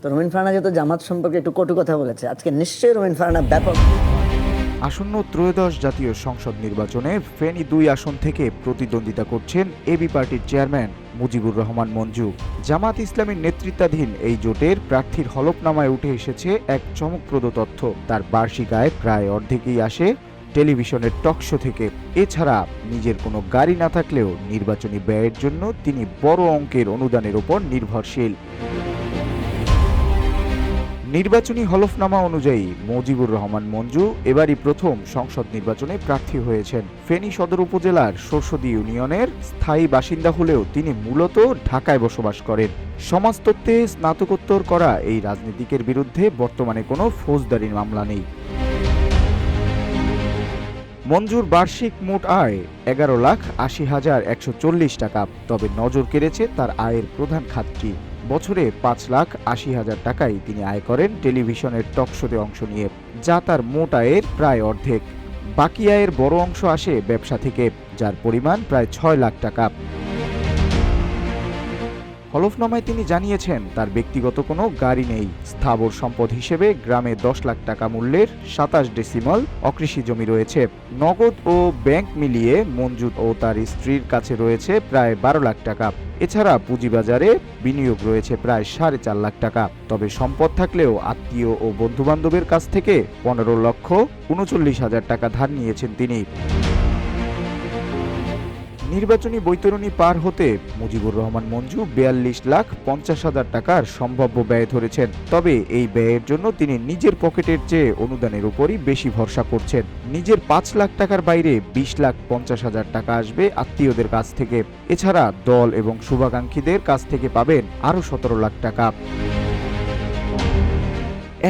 তো রুমিন ফারহানা যেহেতু জামাত সম্পর্কে একটু কটু কথা বলেছে, আজকে নিশ্চয়ই রুমিন ফারহানা ব্যাপক। আসন্ন ত্রয়োদশ জাতীয় সংসদ নির্বাচনে ফেনী ২ আসন থেকে প্রতিদ্বন্দ্বিতা করছেন এবি পার্টির চেয়ারম্যান মুজিবুর রহমান মঞ্জু। জামাত ইসলামীর নেতৃত্বাধীন এই জোটের প্রার্থীর হলফনামায় উঠে এসেছে এক চমকপ্রদ তথ্য। তার বার্ষিক আয় প্রায় অর্ধেকই আসে টেলিভিশনের টকশো থেকে। এছাড়া নিজের কোনো গাড়ি না থাকলেও নির্বাচনী ব্যয়ের জন্য তিনি বড় অঙ্কের অনুদানের ওপর নির্ভরশীল। নির্বাচনী হলফনামা অনুযায়ী মুজিবুর রহমান মঞ্জু এবারই প্রথম সংসদ নির্বাচনে প্রার্থী হয়েছেন। ফেনী সদর উপজেলার সরসদী ইউনিয়নের স্থায়ী বাসিন্দা হলেও তিনি মূলত ঢাকায় বসবাস করেন। সমাজতত্ত্বে স্নাতকোত্তর করা এই রাজনীতিকের বিরুদ্ধে বর্তমানে কোনো ফৌজদারি মামলা নেই। মঞ্জুর বার্ষিক মোট আয় ১১,৮০,১৪০ টাকা। তবে নজর কেড়েছে তার আয়ের প্রধান খাতটি। বছরে ৫,৮০,০০০ টাকাই তিনি আয় করেন টেলিভিশনের টকশোতে অংশ নিয়ে, যা তার মোট আয়ের প্রায় অর্ধেক। বাকি আয়ের বড় অংশ আসে ব্যবসা থেকে, যার পরিমাণ প্রায় ৬ লাখ টাকা। হলফনামায় তিনি জানিয়েছেন তার ব্যক্তিগত কোনো গাড়ি নেই। স্থাবর সম্পদ হিসেবে গ্রামে ১০ লাখ টাকা মূল্যের ২৭ ডেসিমল অকৃষি জমি রয়েছে। নগদ ও ব্যাংক মিলিয়ে মঞ্জু ও তার স্ত্রীর কাছে রয়েছে প্রায় ১২ লাখ টাকা। এছাড়া পুঁজিবাজারে বিনিয়োগ রয়েছে প্রায় ৪.৫ লাখ টাকা। তবে সম্পদ থাকলেও আত্মীয় ও বন্ধুবান্ধবের কাছ থেকে ১৫,৩৯,০০০ টাকা ধার নিয়েছেন তিনি। নির্বাচনী বৈতরণী পার হতে মুজিবুর রহমান মঞ্জু ৪২,৫০,০০০ টাকার সম্ভাব্য ব্যয় ধরেছেন। তবে এই ব্যয়ের জন্য তিনি নিজের পকেটের চেয়ে অনুদানের উপরই বেশি ভরসা করছেন। নিজের ৫ লাখ টাকার বাইরে ২০,৫০,০০০ টাকা আসবে আত্মীয়দের কাছ থেকে। এছাড়া দল এবং শুভাকাঙ্ক্ষীদের কাছ থেকে পাবেন আরও ১৭ লাখ টাকা।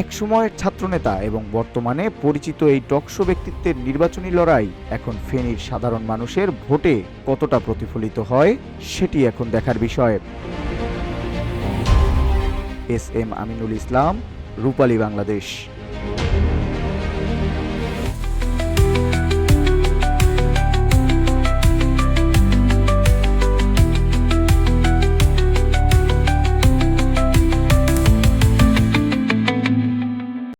এক সময়ের ছাত্রনেতা এবং বর্তমানে পরিচিত এই টকশো ব্যক্তিত্বের নির্বাচনী লড়াই এখন ফেনীর সাধারণ মানুষের ভোটে কতটা প্রতিফলিত হয় সেটি এখন দেখার বিষয়। এস এম আমিনুল ইসলাম, রূপালী বাংলাদেশ।